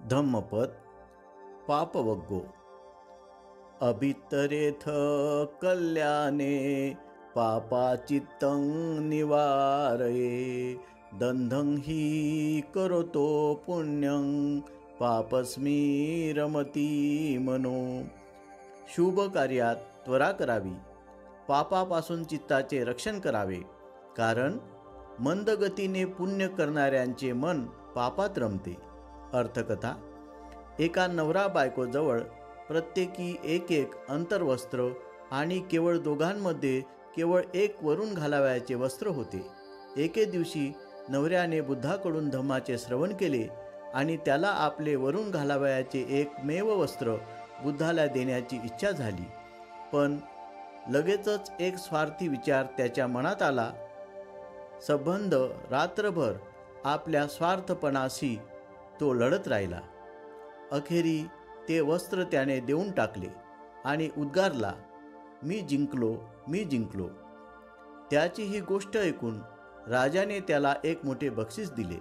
धम्मपद पापवग्गो अभितरेथ कल्याणे पापाचित्तं निवारये दंधं हि करोतो पुण्यं पापस्मी रमती मनो। शुभ कार्यात त्वरा करावी, पापापासून चित्ताचे रक्षण करावे, कारण मंदगतीने पुण्य करणाऱ्यांचे मन पापात रमते। अर्थकथा। एका नवरा बायकोजवळ प्रत्येकी एक अंतर्वस्त्र आणि केवळ दोघांमध्ये केवळ एक वरून घालावयाचे वस्त्र होते। एके दिवशी नवऱ्याने बुद्धाकडून धम्माचे श्रवण केले आणि त्याला आपले वरून घालावयाचे एकमेव वस्त्र बुद्धाला देण्याची इच्छा झाली, पण लगेचच एक स्वार्थी विचार त्याच्या मनात आला। संबंध रात्रभर आपल्या स्वार्थपणाशी तो लढत राहिला। अखेरी ते वस्त्र त्याने देऊन टाकले आणि उद्गारला, मी जिंकलो, मी जिंकलो। त्याची ही गोष्ट ऐकून राजाने त्याला एक मोठे बक्षीस दिले।